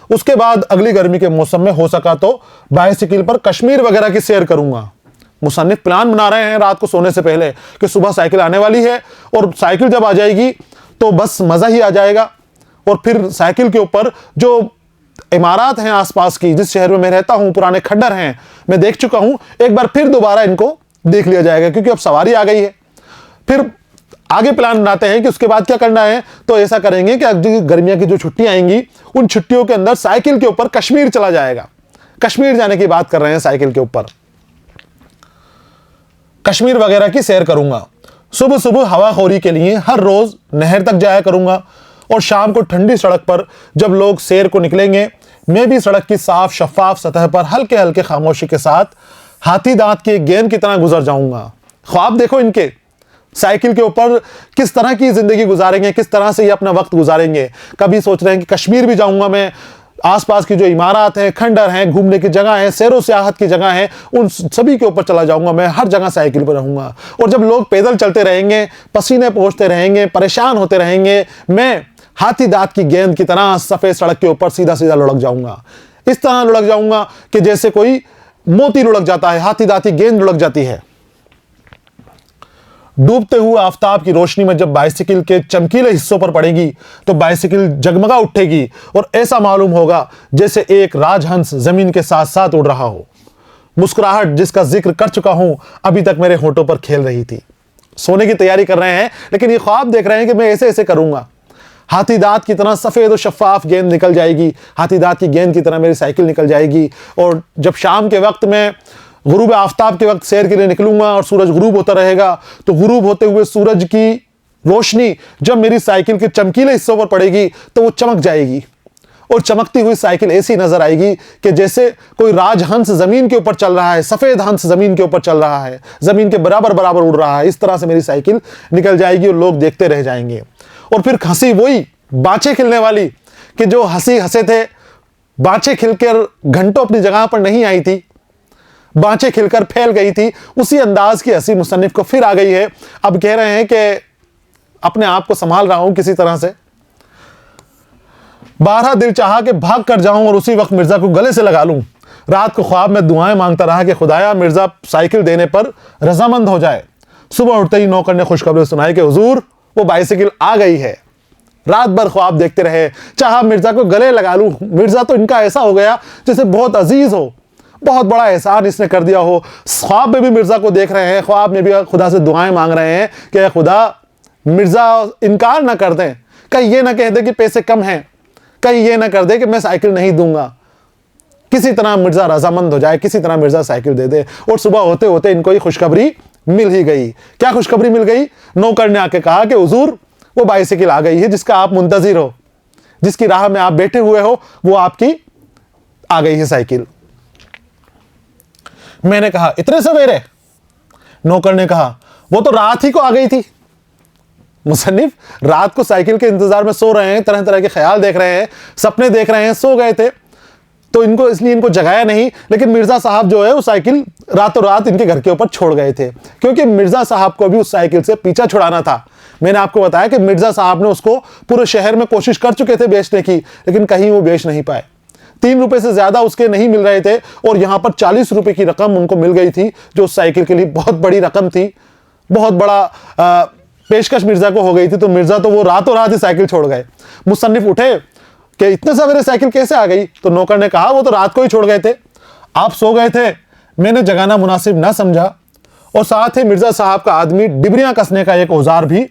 उसके बाद अगली गर्मी के मौसम में हो सका तो बाइसिकल पर कश्मीर वगैरह की सैर करूंगा। मुसन्निफ प्लान बना रहे हैं रात को सोने से पहले कि सुबह साइकिल आने वाली है और साइकिल जब आ जाएगी तो बस मज़ा ही आ जाएगा। और फिर साइकिल के ऊपर जो इमारत हैं आसपास की, जिस शहर में मैं रहता हूं, पुराने खंडर हैं, मैं देख चुका हूं, एक बार फिर दोबारा इनको देख लिया जाएगा क्योंकि अब सवारी आ गई है। फिर आगे प्लान बनाते हैं कि उसके बाद क्या करना है। तो ऐसा करेंगे कि अगली गर्मियों की जो छुट्टियां आएंगी उन छुट्टियों के अंदर साइकिल के ऊपर कश्मीर चला जाएगा। कश्मीर जाने की बात कर रहे हैं, साइकिल के ऊपर कश्मीर वगैरह की सैर करूंगा। सुबह सुबह हवाखोरी के लिए हर रोज नहर तक जाया करूंगा और शाम को ठंडी सड़क पर जब लोग सैर को निकलेंगे मैं भी सड़क की साफ शफाफ सतह पर हल्के हल्के खामोशी के साथ हाथी दांत की गेंद की तरह गुजर जाऊंगा। ख्वाब देखो इनके, साइकिल के ऊपर किस तरह की जिंदगी गुजारेंगे, किस तरह से ये अपना वक्त गुजारेंगे। कभी सोच रहे हैं कि कश्मीर भी जाऊंगा मैं, आसपास की जो इमारत हैं, खंडर हैं, घूमने की जगह है, सैरो सियाहत की जगह है, उन सभी के ऊपर चला जाऊंगा मैं, हर जगह साइकिल पर रहूंगा। और जब लोग पैदल चलते रहेंगे, पसीने पोंछते रहेंगे, परेशान होते रहेंगे, मैं हाथी दांत की गेंद की तरह सफेद सड़क के ऊपर सीधा सीधा लुढ़क जाऊंगा। इस तरह लुढ़क जाऊंगा कि जैसे कोई मोती लुढ़क जाता है, हाथी दांत की गेंद लुढ़क जाती है। डूबते हुए आफताब की रोशनी में जब बाइसिकल के चमकीले हिस्सों पर पड़ेगी तो बाइसिकल जगमगा उठेगी और ऐसा मालूम होगा जैसे एक राजहंस जमीन के साथ साथ उड़ रहा हो। मुस्कुराहट जिसका जिक्र कर चुका हूं अभी तक मेरे होठों पर खेल रही थी। सोने की तैयारी कर रहे हैं लेकिन ये ख्वाब देख रहे हैं कि मैं ऐसे ऐसे करूंगा। हाथी दांत की तरह सफेद और शफाफ गेंद निकल जाएगी, हाथी दांत की गेंद की तरह मेरी साइकिल निकल जाएगी। और जब शाम के वक्त में गुरूब आफ्ताब के वक्त सैर के लिए निकलूंगा और सूरज गुरूब होता रहेगा तो गुरूब होते हुए सूरज की रोशनी जब मेरी साइकिल के चमकीले हिस्सों पर पड़ेगी तो वो चमक जाएगी। और चमकती हुई साइकिल ऐसी नजर आएगी कि जैसे कोई राजहंस जमीन के ऊपर चल रहा है, सफेद हंस जमीन के ऊपर चल रहा है, जमीन के बराबर बराबर उड़ रहा है। इस तरह से मेरी साइकिल निकल जाएगी और लोग देखते रह जाएंगे। और फिर हंसी वही बाँचे खिलने वाली कि जो हंसी हंसे थे, बाँचे खिलकर घंटों अपनी जगह पर नहीं आई थी, बाँचे खिलकर फैल गई थी, उसी अंदाज की हंसी मुसन्निफ को फिर आ गई है। अब कह रहे हैं कि अपने आप को संभाल रहा हूं किसी तरह से। बारहा दिल चाहा कि भाग कर जाऊं और उसी वक्त मिर्जा को गले से लगा लूं। रात को ख्वाब में दुआएं मांगता रहा कि खुदाया मिर्जा साइकिल देने पर रजामंद हो जाए। सुबह उठते ही नौकर ने खुशखबरी सुनाई कि हुजूर वो बाइसिकल आ गई है। रात भर ख्वाब देखते रहे, चाहा मिर्जा को गले लगा लूं। मिर्जा तो इनका ऐसा हो गया जैसे बहुत अजीज हो, बहुत बड़ा एहसान इसने कर दिया हो। ख्वाब में भी मिर्जा को देख रहे हैं, ख्वाब में भी खुदा से दुआएं मांग रहे हैं कि खुदा मिर्जा इनकार ना कर दें, कहीं ये ना कह दे कि पैसे कम हैं, कहीं ये ना कर दे कि मैं साइकिल नहीं दूंगा। किसी तरह मिर्जा रजामंद हो जाए, किसी तरह मिर्जा साइकिल दे दे। और सुबह होते होते इनको ये खुशखबरी मिल ही गई। क्या खुशखबरी मिल गई? नौकर ने आके कहा कि हुजूर वो बाइसिकल आ गई है जिसका आप मुंतजिर हो, जिसकी राह में आप बैठे हुए हो, वो आपकी आ गई है साइकिल। मैंने कहा इतने सवेरे? नौकर ने कहा वो तो रात ही को आ गई थी। मुसन्निफ रात को साइकिल के इंतजार में सो रहे हैं, तरह तरह के ख्याल देख रहे हैं, सपने देख रहे हैं, सो गए थे तो इनको इसलिए इनको जगाया नहीं। लेकिन मिर्जा साहब जो है वो साइकिल रातों रात इनके घर के ऊपर छोड़ गए थे, क्योंकि मिर्जा साहब को भी उस साइकिल से पीछा छुड़ाना था। मैंने आपको बताया कि मिर्जा साहब ने उसको पूरे शहर में कोशिश कर चुके थे बेचने की, लेकिन कहीं वो बेच नहीं पाए। 3 रुपए से ज्यादा उसके नहीं मिल रहे थे और यहां पर 40 रुपए की रकम उनको मिल गई थी, जो उस साइकिल के लिए बहुत बड़ी रकम थी, बहुत बड़ा पेशकश मिर्जा को हो गई थी। तो मिर्जा तो वो रातों रात ही साइकिल छोड़ गए। मुसन्निफ उठे कि इतने सवेरे साइकिल कैसे आ गई? तो नौकर ने कहा वो तो रात को ही छोड़ गए थे, आप सो गए थे, मैंने जगाना मुनासिब ना समझा। और साथ ही मिर्जा साहब का आदमी डिबरियां कसने का एक औजार भी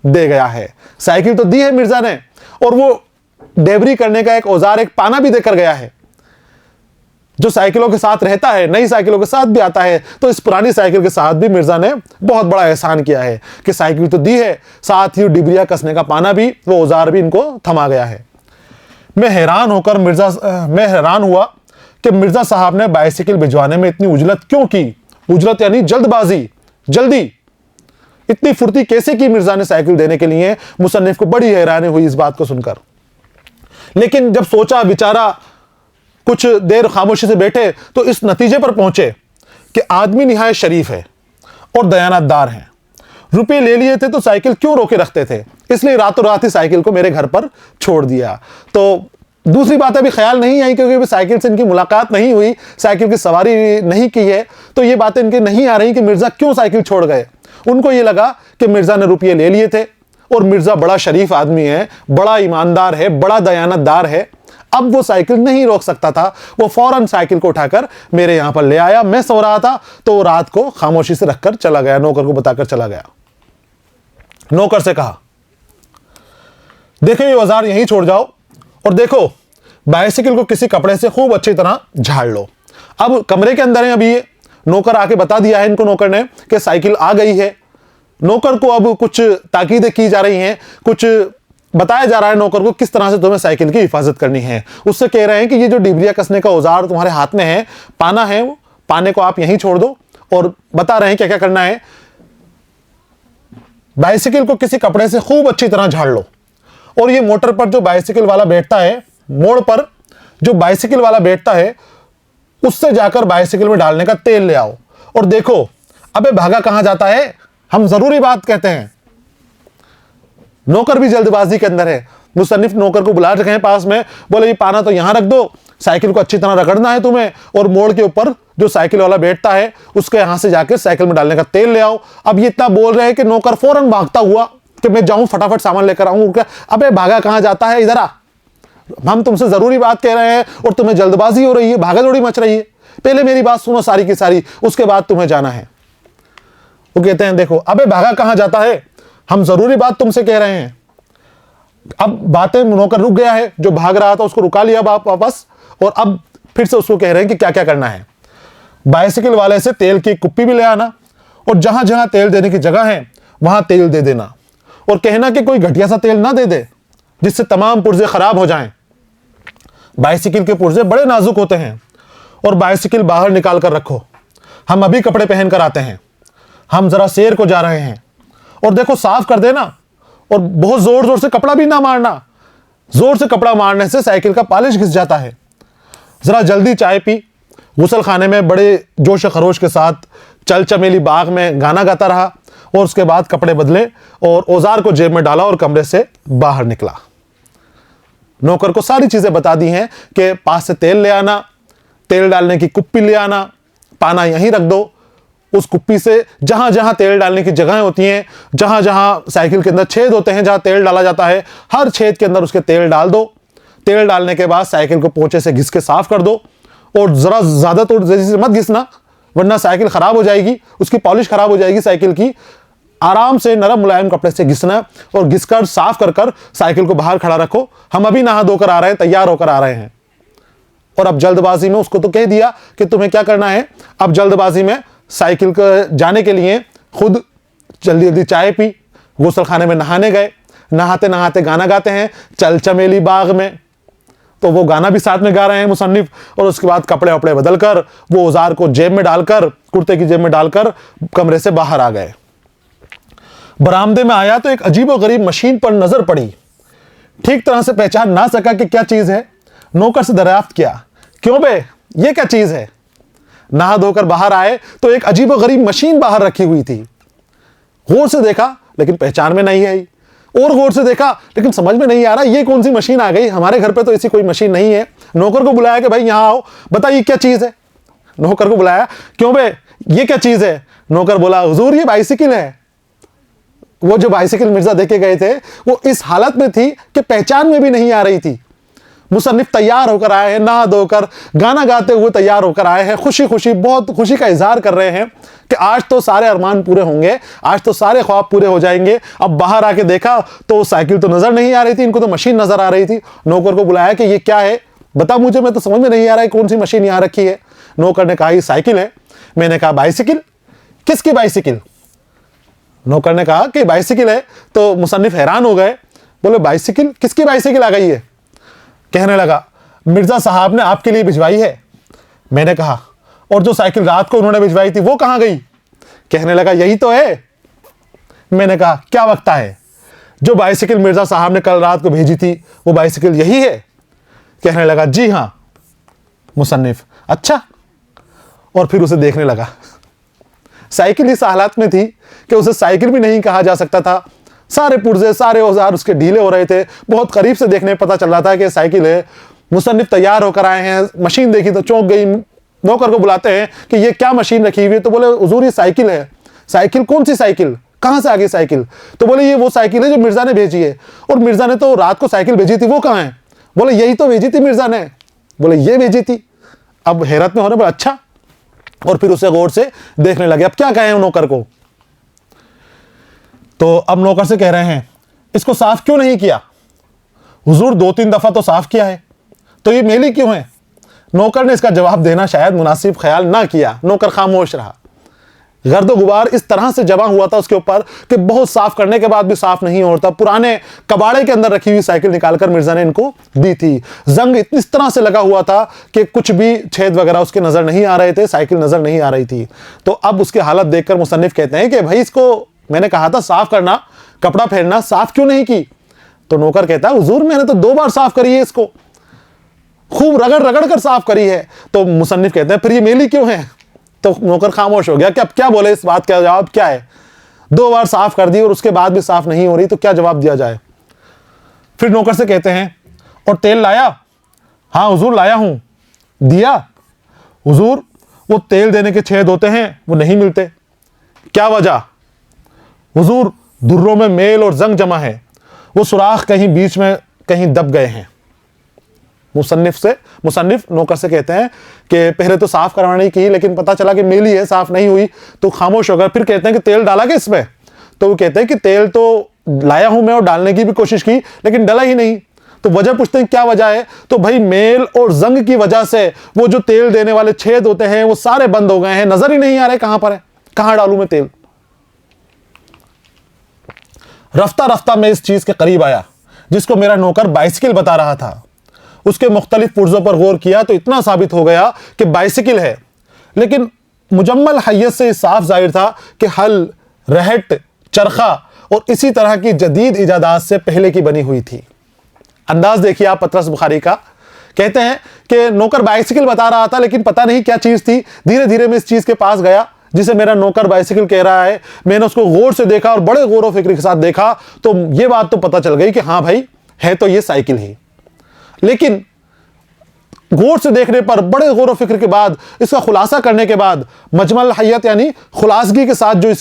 दे गया है। साइकिल तो दी है मिर्जा ने, और वो डेबरी करने का एक औजार, एक पाना भी देकर गया है, जो साइकिलों के साथ रहता है, नई साइकिलों के साथ भी आता है। तो इस पुरानी साइकिल के साथ भी मिर्जा ने बहुत बड़ा एहसान किया है कि साइकिल तो दी है, साथ ही डिबरिया कसने का पाना भी, वो औजार भी इनको थमा गया है। मैं हैरान हुआ कि मिर्जा साहब ने बाइसिकल भिजवाने में इतनी उजलत क्यों की। उजलत यानी जल्दबाजी, जल्दी, इतनी फुर्ती कैसे की मिर्जा ने साइकिल देने के लिए? मुसन्निफ को बड़ी हैरानी हुई इस बात को सुनकर। लेकिन जब सोचा विचारा, कुछ देर खामोशी से बैठे, तो इस नतीजे पर पहुंचे कि आदमी निहायत शरीफ है और दयानतदार है। रुपए ले लिए थे तो साइकिल क्यों रोके रखते थे, इसलिए रातों रात ही साइकिल को मेरे घर पर छोड़ दिया। तो दूसरी बात अभी ख्याल नहीं आई, क्योंकि साइकिल से इनकी मुलाकात नहीं हुई, साइकिल की सवारी नहीं की है, तो ये बातें इनकी नहीं आ रही कि मिर्जा क्यों साइकिल छोड़ गए। उनको ये लगा कि मिर्जा ने रुपये ले लिए थे और मिर्जा बड़ा शरीफ आदमी है, बड़ा ईमानदार है, बड़ा दयानतदार है। अब वो साइकिल नहीं रोक सकता था, वो फौरन साइकिल को उठाकर मेरे यहां पर ले आया। मैं सो रहा था तो वो रात को खामोशी से रखकर चला गया, नौकर को बताकर चला गया। नौकर से कहा देखो ये औजार यहीं छोड़ जाओ, और देखो बाइसिकल को किसी कपड़े से खूब अच्छी तरह झाड़ लो। अब कमरे के अंदर है अभी ये, नौकर आके बता दिया है इनको, नौकर ने, कि साइकिल आ गई है। नौकर को अब कुछ ताकीदें की जा रही हैं, कुछ बताया जा रहा है नौकर को किस तरह से तुम्हें साइकिल की हिफाजत करनी है। उससे कह रहे हैं कि ये जो डिबरिया कसने का औजार तुम्हारे हाथ में है, पाना है, वो पाने को आप यहीं छोड़ दो, और बता रहे हैं क्या क्या करना है। बाइसिकल को किसी कपड़े से खूब अच्छी तरह झाड़ लो, और ये मोटर पर जो बाइसिकल वाला बैठता है, मोड़ पर जो बाइसिकल वाला बैठता है, उससे जाकर बाइसिकल में डालने का तेल ले आओ। और देखो अबे भागा कहां जाता है, हम जरूरी बात कहते हैं। नौकर भी जल्दबाजी के अंदर है। मुसन्निफ नौकर को बुला रखे हैं पास में, बोले ये पाना तो यहां रख दो, साइकिल को अच्छी तरह रगड़ना है तुम्हें, और मोड़ के ऊपर जो साइकिल वाला बैठता है उसके यहां से जाकर साइकिल में डालने का तेल ले आओ। अब ये इतना बोल रहे हैं कि नौकर फौरन भागता हुआ कि मैं जाऊं फटाफट सामान लेकर आऊं। अबे भागा कहां जाता है, इधर आ, हम तुमसे जरूरी बात कह रहे हैं और तुम्हें जल्दबाजी हो रही है, भागा दौड़ी मच रही है। पहले मेरी बात सुनो सारी की सारी, उसके बाद तुम्हें जाना है। वो कहते हैं देखो अबे भागा कहां जाता है, हम जरूरी बात तुमसे कह रहे हैं। अब बातें, नौकर रुक गया है, जो भाग रहा था उसको रुका लिया वापस, और अब फिर से उसको कह रहे हैं कि क्या क्या करना है। बाइसिकल वाले से तेल की कुप्पी भी ले आना, और जहां जहां तेल देने की जगह है वहां तेल दे देना, और कहना कि कोई घटिया सा तेल ना दे दे जिससे तमाम पुर्जे खराब हो जाएं। बाइसिकल के पुर्जे बड़े नाजुक होते हैं और बाइसिकल बाहर निकाल कर रखो, हम अभी कपड़े पहन कर आते हैं, हम जरा सैर को जा रहे हैं, और देखो साफ कर देना, और बहुत जोर जोर से कपड़ा भी ना मारना, जोर से कपड़ा मारने से साइकिल का पॉलिश घिस जाता है। जरा जल्दी चाय पी, गुसल खाने में बड़े जोश खरोश के साथ चल चमेली बाग में गाना गाता रहा, और उसके बाद कपड़े बदले और औजार को जेब में डाला और कमरे से बाहर निकला। नौकर को सारी चीजें बता दी हैं कि पास से तेल ले आना, तेल डालने की कुप्पी ले आना, पाना यहीं रख दो, उस कुप्पी से जहां जहां तेल डालने की जगहें होती हैं, जहां जहां साइकिल के अंदर छेद होते हैं जहां तेल डाला जाता है, हर छेद के अंदर उसके तेल डाल दो। तेल डालने के बाद साइकिल को पोंछे से घिस के साफ कर दो, और जरा ज्यादा तो जैसे मत घिसना, वरना साइकिल खराब हो जाएगी, उसकी पॉलिश खराब हो जाएगी साइकिल की। आराम से नरम मुलायम कपड़े से घिसना और घिसकर साफ कर कर साइकिल को बाहर खड़ा रखो, हम अभी नहा धोकर आ रहे हैं, तैयार होकर आ रहे हैं। और अब जल्दबाजी में उसको तो कह दिया कि तुम्हें क्या करना है। अब जल्दबाजी में साइकिल को जाने के लिए खुद जल्दी जल्दी चाय पी, गुसल खाने में नहाने गए, नहाते नहाते गाना गाते हैं चल चमेली बाग में। तो वो गाना भी साथ में गा रहे हैं मुसन्निफ, और उसके बाद कपड़े वपड़े बदल कर वो औजार को जेब में डालकर, कुर्ते की जेब में डालकर कमरे से बाहर आ गए। बरामदे में आया तो एक अजीब गरीब मशीन पर नजर पड़ी। ठीक तरह से पहचान ना सका कि क्या चीज है। नौकर से दरियाफ्त किया, क्यों बे ये क्या चीज है? नहा धोकर बाहर आए तो एक अजीब गरीब मशीन बाहर रखी हुई थी। गौर से देखा लेकिन पहचान में नहीं आई, और गौर से देखा लेकिन समझ में नहीं आ रहा ये कौन सी मशीन आ गई, हमारे घर पे तो ऐसी कोई मशीन नहीं है। नौकर को बुलाया कि भाई यहां आओ, बताइए क्या चीज है। नौकर को बुलाया, क्यों बे ये क्या चीज है? नौकर बोला, हुजूर ये बाइसिकल है। वो जो बाइसिकल मिर्जा देके गए थे वो इस हालत में थी कि पहचान में भी नहीं आ रही थी। मुसन्निफ तैयार होकर आए हैं, नहा धोकर गाना गाते हुए तैयार होकर आए हैं, खुशी खुशी बहुत खुशी का इजहार कर रहे हैं कि आज तो सारे अरमान पूरे होंगे, आज तो सारे ख्वाब पूरे हो जाएंगे। अब बाहर आके देखा तो साइकिल तो नजर नहीं आ रही थी, इनको तो मशीन नजर आ रही थी। नौकर को बुलाया कि ये क्या है, बता मुझे, मैं तो समझ में नहीं आ रहा है कौन सी मशीन यहाँ रखी है। नौकर ने कहा ये साइकिल है। मैंने कहा बाइसिकल? किसकी बाइसिकल? नौकर ने कहा कि बाइसिकल है। तो मुसन्निफ हैरान हो गए, बोले बाइसिकल? किसकी बाइसिकल आ गई है? कहने लगा मिर्जा साहब ने आपके लिए भिजवाई है। मैंने कहा और जो साइकिल रात को उन्होंने भिजवाई थी वो कहां गई? कहने लगा यही तो है। मैंने कहा क्या वक्ता है, जो बाइसिकल मिर्जा साहब ने कल रात को भेजी थी वो बाइसिकल यही है? कहने लगा जी हां। मुसन्निफ अच्छा, और फिर उसे देखने लगा। साइकिल इस हालत में थी कि उसे साइकिल भी नहीं कहा जा सकता था। सारे पुर्जे सारे औजार उसके ढीले हो रहे थे। बहुत करीब से देखने पता चल रहा था कि साइकिल है। मुसन्निफ तैयार होकर आए हैं, मशीन देखी तो चौंक गई। नौकर को बुलाते हैं कि ये क्या मशीन रखी हुई है? तो बोले हुजूर ये साइकिल है। साइकिल? कौन सी साइकिल? कहां से आ गई साइकिल? तो बोले ये वो साइकिल है जो मिर्जा ने भेजी है। और मिर्जा ने तो रात को साइकिल भेजी थी, वो कहां है? बोले यही तो भेजी थी मिर्जा ने। बोले ये भेजी थी। अब हैरत में होने पर अच्छा, और फिर उसे गौर से देखने लगे। अब क्या कहें नौकर को? तो अब नौकर से कह रहे हैं इसको साफ क्यों नहीं किया? हुजूर 2-3 दफा तो साफ किया है, तो ये मेली क्यों है? नौकर ने इसका जवाब देना शायद मुनासिब ख्याल ना किया। नौकर खामोश रहा। गर्दो गुबार इस तरह से जमा हुआ था उसके ऊपर कि बहुत साफ करने के बाद भी साफ नहीं होता। पुराने कबाड़े के अंदर रखी हुई साइकिल निकालकर मिर्जा ने इनको दी थी। जंग इस तरह से लगा हुआ था कि कुछ भी छेद वगैरह उसके नजर नहीं आ रहे थे, साइकिल नजर नहीं आ रही थी। तो अब उसकी हालत देखकर मुसन्निफ कहते हैं कि भाई इसको मैंने कहा था साफ करना, कपड़ा फेरना, साफ क्यों नहीं की? तो नौकर कहता है हुजूर मैंने तो 2 बार साफ करी है, इसको खूब रगड़ रगड़ कर साफ करी है। तो मुसन्निफ कहते हैं फिर ये मेली क्यों है? तो नौकर खामोश हो गया कि अब क्या बोले, इस बात का जवाब क्या है? 2 बार साफ कर दी और उसके बाद भी साफ नहीं हो रही, तो क्या जवाब दिया जाए? फिर नौकर से कहते हैं और तेल लाया? हाँ हुजूर लाया हूं। दिया? हुजूर वो तेल देने के छेद होते हैं वो नहीं मिलते। क्या वजह? हुजूर दुर्रों में मेल और जंग जमा है, वो सुराख कहीं बीच में कहीं दब गए हैं। मुसन्निफ नौकर से कहते हैं कि पहले तो साफ करवाने की, लेकिन पता चला कि मेली है, साफ नहीं हुई, तो खामोश हो गए। फिर कहते हैं कि तेल डाला क्या इसमें? तो वो कहते हैं कि तेल तो लाया हूं मैं और डालने की भी कोशिश की लेकिन डला ही नहीं। तो वजह पूछते हैं क्या वजह है? तो भाई मेल और जंग की वजह से वो जो तेल देने वाले छेद होते हैं वो सारे बंद हो गए हैं, नजर ही नहीं आ रहे कहां पर है, कहां डालूं मैं तेल। रफ्ता रफ्ता मैं इस चीज के करीब आया जिसको मेरा नौकर बाइसिकल बता रहा था। उसके मुख्तलिफ पुर्जों पर गौर किया तो इतना साबित हो गया कि बाइसिकल है, लेकिन मुजम्मल हैयत से साफ जाहिर था कि हल, रहट, चरखा और इसी तरह की जदीद इजादात से पहले की बनी हुई थी। अंदाज देखिए आप पतरस बुखारी का। कहते हैं कि नौकर बाइसिकल बता रहा था, लेकिन पता नहीं क्या चीज थी। धीरे धीरे मैं इस चीज के पास गया जिसे मेरा नौकर बाइसिकल कह रहा है। मैंने उसको गौर से देखा और बड़े गौर व फिक्र के साथ देखा तो यह बात तो पता चल गई कि हाँ भाई, है तो ये साइकिल ही। लेकिन गौर से देखने पर, बड़े गौर व फिक्र के बाद, इसका खुलासा करने के बाद, मजमल हैयत यानी खुलासगी के साथ जो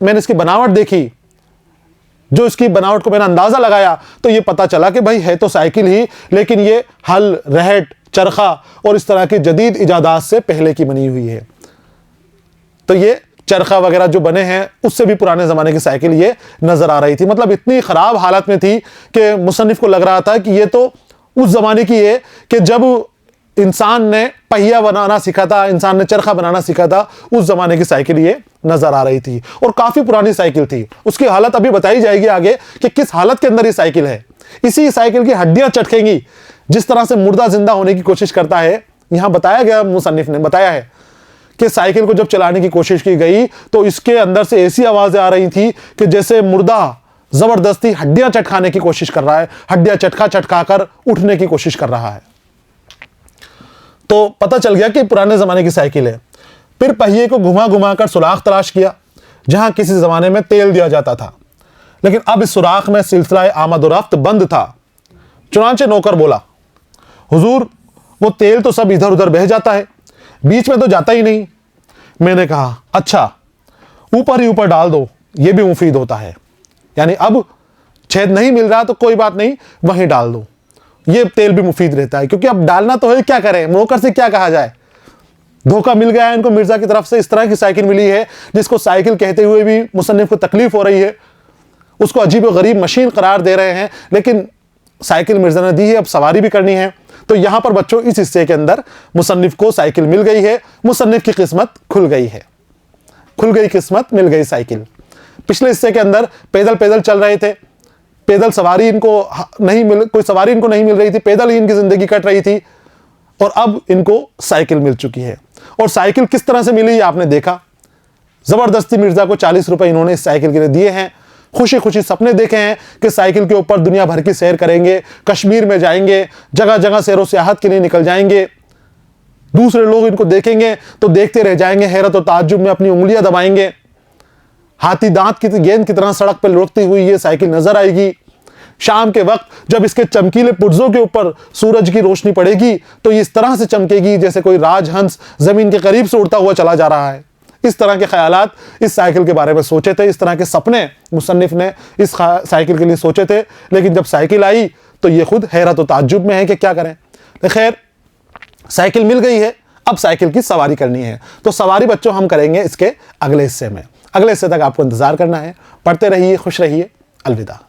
मैंने इसकी बनावट देखी, जो इसकी बनावट को मैंने अंदाजा लगाया, तो ये पता चला कि भाई है तो साइकिल ही, लेकिन ये हल, रहट, चरखा और इस तरह की जदीद इजादात से पहले की बनी हुई है। तो ये चरखा वगैरह जो बने हैं उससे भी पुराने ज़माने की साइकिल ये नज़र आ रही थी। मतलब इतनी ख़राब हालत में थी कि मुसन्निफ़ को लग रहा था कि ये तो उस ज़माने की है कि जब इंसान ने पहिया बनाना सीखा था, इंसान ने चरखा बनाना सीखा था, उस ज़माने की साइकिल ये नज़र आ रही थी और काफ़ी पुरानी साइकिल थी। उसकी हालत अभी बताई जाएगी आगे कि किस हालत के अंदर ये साइकिल है। इसी साइकिल की हड्डियाँ चटकेंगी जिस तरह से मुर्दा जिंदा होने की कोशिश करता है। यहाँ बताया गया, मुसन्निफ़ ने बताया है कि साइकिल को जब चलाने की कोशिश की गई तो इसके अंदर से ऐसी आवाज़ें आ रही थी कि जैसे मुर्दा ज़बरदस्ती हड्डियाँ चटकाने की कोशिश कर रहा है, हड्डियाँ चटका कर उठने की कोशिश कर रहा है। तो पता चल गया कि पुराने ज़माने की साइकिल है। फिर पहिए को घुमा घुमा कर सुराख तलाश किया जहां किसी ज़माने में तेल दिया जाता था, लेकिन अब इस सुराख में सिलसिला आमद और रफ्त बंद था। चुनांचे नौकर बोला, हुजूर वो तेल तो सब इधर उधर बह जाता है, बीच में तो जाता ही नहीं। मैंने कहा, अच्छा ऊपर ही ऊपर डाल दो, ये भी मुफीद होता है। यानी अब छेद नहीं मिल रहा तो कोई बात नहीं, वहीं डाल दो, ये तेल भी मुफीद रहता है। क्योंकि अब डालना तो है, क्या करें, नौकर से क्या कहा जाए। धोखा मिल गया है इनको मिर्जा की तरफ से। इस तरह की साइकिल मिली है जिसको साइकिल कहते हुए भी मुसन्निफ को तकलीफ हो रही है, उसको अजीब व गरीब मशीन करार दे रहे हैं, लेकिन साइकिल मिर्जा ने दी है, अब सवारी भी करनी है। तो यहां पर बच्चों इस हिस्से के अंदर मुसन्निफ को साइकिल मिल गई है, मुसन्निफ की किस्मत खुल गई है, खुल गई किस्मत, मिल गई साइकिल। पिछले हिस्से के अंदर पैदल पैदल चल रहे थे, पैदल सवारी इनको कोई सवारी इनको नहीं मिल रही थी, पैदल ही इनकी जिंदगी कट रही थी, और अब इनको साइकिल मिल चुकी है। और साइकिल किस तरह से मिली आपने देखा। जबरदस्ती मिर्जा को 40 रुपए इन्होंने इस साइकिल के लिए दिए हैं। खुशी खुशी सपने देखे हैं कि साइकिल के ऊपर दुनिया भर की सैर करेंगे, कश्मीर में जाएंगे, जगह जगह सैर व सियाहत के लिए निकल जाएंगे। दूसरे लोग इनको देखेंगे तो देखते रह जाएंगे, हैरत और ताज्जुब में अपनी उंगलियां दबाएंगे। हाथी दांत की गेंद की तरह सड़क पर लुढ़कती हुई ये साइकिल नजर आएगी। शाम के वक्त जब इसके चमकीले पुर्जों के ऊपर सूरज की रोशनी पड़ेगी तो ये इस तरह से चमकेगी जैसे कोई राजहंस जमीन के करीब से उड़ता हुआ चला जा रहा है। इस तरह के ख्यालात इस साइकिल के बारे में सोचे थे, इस तरह के सपने मुसन्निफ ने इस साइकिल के लिए सोचे थे। लेकिन जब साइकिल आई तो ये खुद हैरत और ताज्जुब में है कि क्या करें। खैर, साइकिल मिल गई है, अब साइकिल की सवारी करनी है। तो सवारी बच्चों हम करेंगे इसके अगले हिस्से में। अगले हिस्से तक आपको इंतजार करना है। पढ़ते रहिए, खुश रहिए, अलविदा।